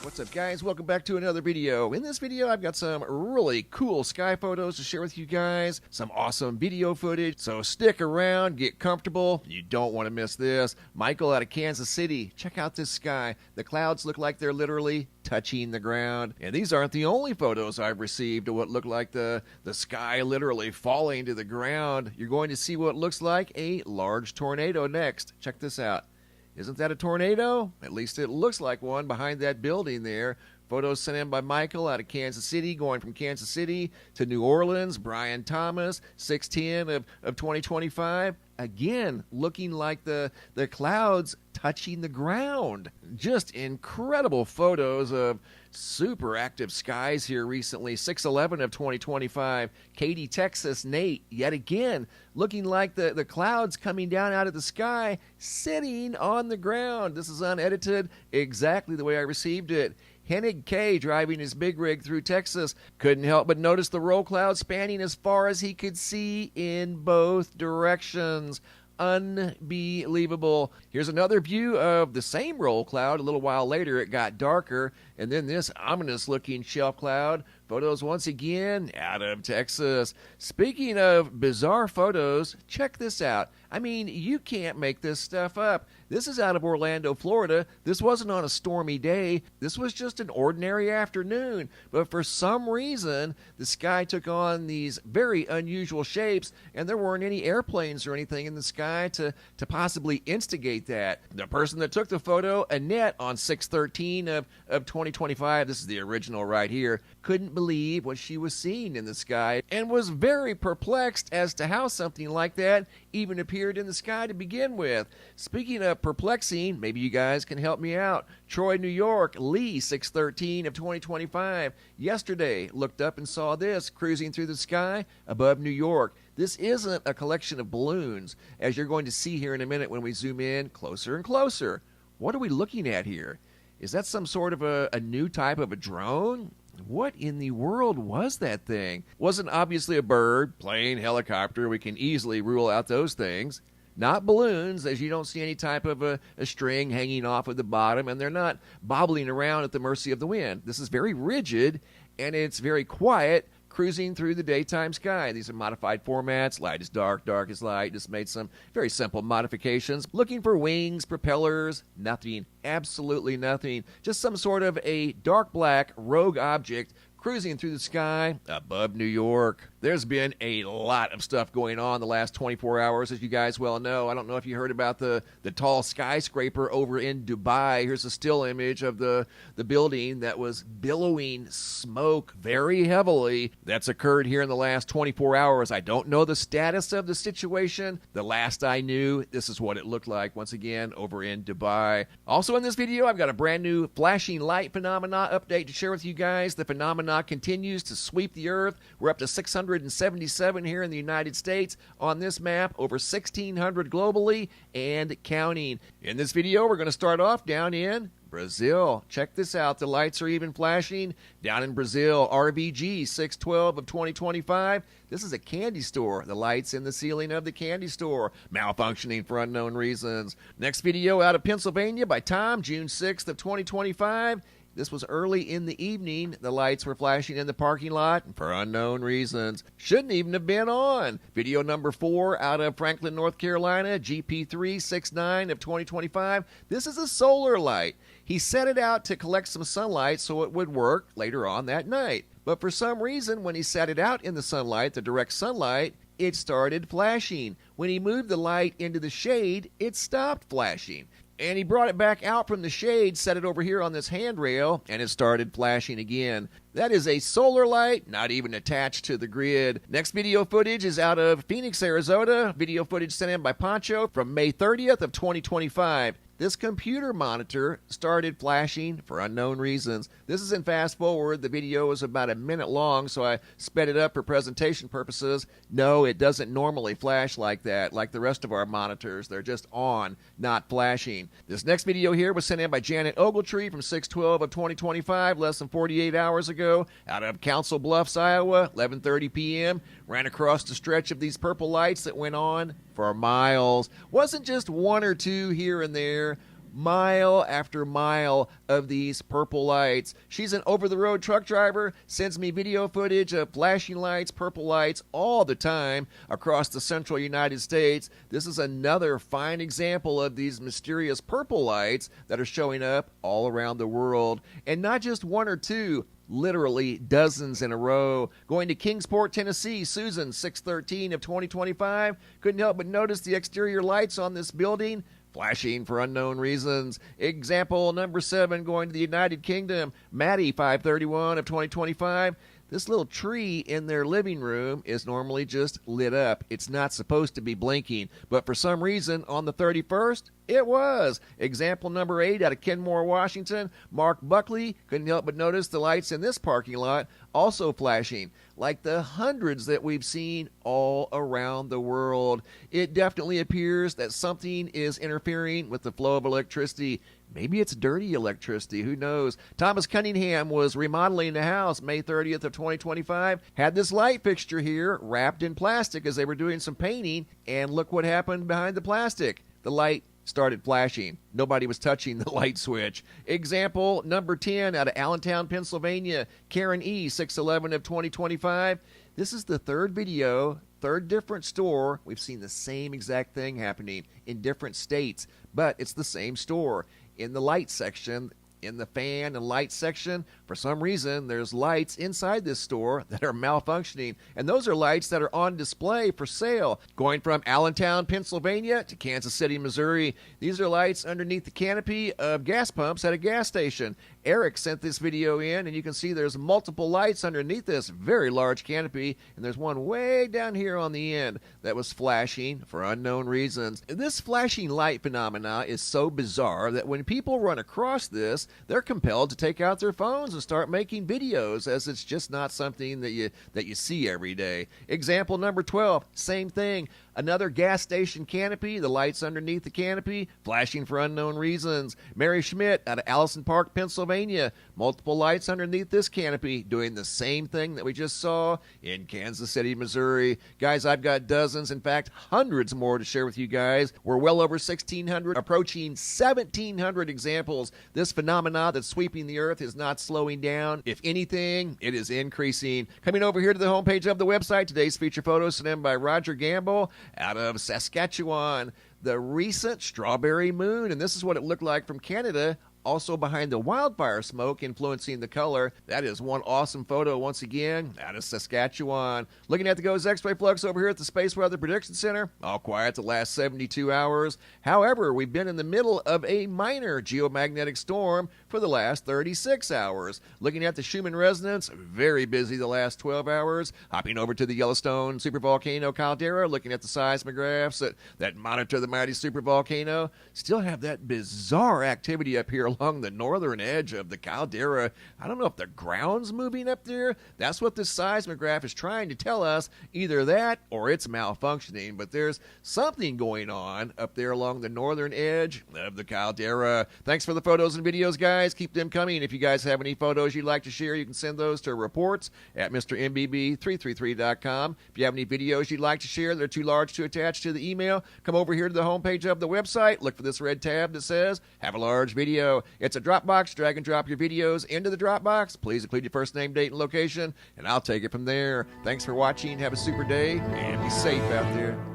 What's up, guys? Welcome back to another video. In this video, I've got some really cool sky photos to share with you guys, some awesome video footage, so stick around, get comfortable. You don't want to miss this. Michael out of Kansas City. Check out this sky. The clouds look like they're literally touching the ground. And these aren't the only photos I've received of what look like the sky literally falling to the ground. You're going to see what looks like a large tornado next. Check this out. Isn't that a tornado? At least it looks like one behind that building there. Photos sent in by Michael out of Kansas City, going from Kansas City to New Orleans. Brian Thomas, 6/10 of 2025. Again, looking like the clouds touching the ground. Just incredible photos of super active skies here recently. 6/11 of 2025. Katy, Texas, Nate, yet again, looking like the clouds coming down out of the sky, sitting on the ground. This is unedited, exactly the way I received it. Hennig K driving his big rig through Texas couldn't help but notice the roll cloud spanning as far as he could see in both directions. Unbelievable. Here's another view of the same roll cloud. A little while later, it got darker, and then this ominous-looking shelf cloud. Photos once again out of Texas. Speaking of bizarre photos, check this out. I mean, you can't make this stuff up. This is out of Orlando, Florida. This wasn't on a stormy day. This was just an ordinary afternoon. But for some reason, the sky took on these very unusual shapes, and there weren't any airplanes or anything in the sky to possibly instigate that. The person that took the photo, Annette, on 6/13 of 2025, this is the original right here, couldn't believe what she was seeing in the sky and was very perplexed as to how something like that even appeared in the sky to begin with. Speaking of perplexing, maybe you guys can help me out. Troy, New York, Lee, 6/13 of 2025. Yesterday, looked up and saw this cruising through the sky above New York. This isn't a collection of balloons, as you're going to see here in a minute when we zoom in closer and closer. What are we looking at here? Is that some sort of a new type of a drone? What in the world was that thing? Wasn't obviously a bird, plane, helicopter. We can easily rule out those things. Not balloons, as you don't see any type of a string hanging off of the bottom, and they're not bobbling around at the mercy of the wind. This is very rigid, and it's very quiet, cruising through the daytime sky. These are modified formats. Light is dark, dark is light. Just made some very simple modifications. Looking for wings, propellers, nothing. Absolutely nothing. Just some sort of a dark black rogue object cruising through the sky above New York. There's been a lot of stuff going on the last 24 hours, as you guys well know. I don't know if you heard about the tall skyscraper over in Dubai. Here's a still image of the building that was billowing smoke very heavily. That's occurred here in the last 24 hours. I don't know the status of the situation. The last I knew, this is what it looked like, once again, over in Dubai. Also in this video, I've got a brand new flashing light phenomena update to share with you guys. The phenomena continues to sweep the earth. We're up to 677 here in the United States on this map, over 1,600 globally and counting. In this video, we're going to start off down in Brazil. Check this out. The lights are even flashing down in Brazil. RVG 6/12 of 2025. This is a candy store. The lights in the ceiling of the candy store malfunctioning for unknown reasons. Next video out of Pennsylvania by Tom, June 6th of 2025. This was early in the evening. The lights were flashing in the parking lot for unknown reasons. Shouldn't even have been on. Video number 4 out of Franklin, North Carolina, GP369 of 2025. This is a solar light. He set it out to collect some sunlight so it would work later on that night. But for some reason, when he set it out in the sunlight, the direct sunlight, it started flashing. When he moved the light into the shade, it stopped flashing. And he brought it back out from the shade, set it over here on this handrail, and it started flashing again. That is a solar light, not even attached to the grid. Next video footage is out of Phoenix, Arizona. Video footage sent in by Poncho from May 30th of 2025. This computer monitor started flashing for unknown reasons. This is in fast forward. The video is about a minute long, so I sped it up for presentation purposes. No, it doesn't normally flash like that, like the rest of our monitors. They're just on, not flashing. This next video here was sent in by Janet Ogletree from 6/12 of 2025, less than 48 hours ago, out of Council Bluffs, Iowa, 11:30 p.m. Ran across the stretch of these purple lights that went on for miles. Wasn't just one or two here and there. mile after mile of these purple lights. She's an over-the-road truck driver, sends me video footage of flashing lights, purple lights all the time across the central United States. This is another fine example of these mysterious purple lights that are showing up all around the world. And not just one or two, literally dozens in a row. Going to Kingsport, Tennessee, Susan, 6/13 of 2025. Couldn't help but notice the exterior lights on this building flashing for unknown reasons. Example number 7, going to the United Kingdom, Maddie, 5/31 of 2025. This little tree in their living room is normally just lit up. It's not supposed to be blinking, but for some reason on the 31st, it was. Example number 8 out of Kenmore, Washington, Mark Buckley. Couldn't help but notice the lights in this parking lot also flashing, like the hundreds that we've seen all around the world. It definitely appears that something is interfering with the flow of electricity. Maybe it's dirty electricity, who knows? Thomas Cunningham was remodeling the house May 30th of 2025, had this light fixture here wrapped in plastic as they were doing some painting, and look what happened behind the plastic. The light started flashing. Nobody was touching the light switch. Example number 10 out of Allentown, Pennsylvania, Karen E, 6/11 of 2025. This is the third video, third different store. We've seen the same exact thing happening in different states, but it's the same store. In the light section, in the fan and light section, for some reason, there's lights inside this store that are malfunctioning, and those are lights that are on display for sale. Going from Allentown, Pennsylvania to Kansas City, Missouri, these are lights underneath the canopy of gas pumps at a gas station. Eric sent this video in, and you can see there's multiple lights underneath this very large canopy, and there's one way down here on the end that was flashing for unknown reasons. This flashing light phenomena is so bizarre that when people run across this, they're compelled to take out their phones and start making videos, as it's just not something that you see every day. Example number 12, same thing. Another gas station canopy, the lights underneath the canopy, flashing for unknown reasons. Mary Schmidt out of Allison Park, Pennsylvania. Multiple lights underneath this canopy, doing the same thing that we just saw in Kansas City, Missouri. Guys, I've got dozens, in fact, hundreds more to share with you guys. We're well over 1,600, approaching 1,700 examples. This phenomena that's sweeping the earth is not slowing down. If anything, it is increasing. Coming over here to the homepage of the website, today's feature photo sent in by Roger Gamble out of Saskatchewan. The recent strawberry moon, and this is what it looked like from Canada, also behind the wildfire smoke influencing the color. That is one awesome photo once again out of Saskatchewan. Looking at the GOES X-ray flux over here at the Space Weather Prediction Center, all quiet the last 72 hours. However, we've been in the middle of a minor geomagnetic storm for the last 36 hours. Looking at the Schumann resonance, very busy the last 12 hours. Hopping over to the Yellowstone supervolcano caldera, looking at the seismographs that monitor the mighty supervolcano. Still have that bizarre activity up here along the northern edge of the caldera. I don't know if the ground's moving up there. That's what this seismograph is trying to tell us. Either that or it's malfunctioning, but there's something going on up there along the northern edge of the caldera. Thanks for the photos and videos, guys. Keep them coming. If you guys have any photos you'd like to share, you can send those to reports at MrMBB333.com. If you have any videos you'd like to share that are too large to attach to the email, come over here to the homepage of the website. Look for this red tab that says, have a large video. It's a Dropbox. Drag and drop your videos into the Dropbox. Please include your first name, date, and location, and I'll take it from there. Thanks for watching. Have a super day, and be safe out there.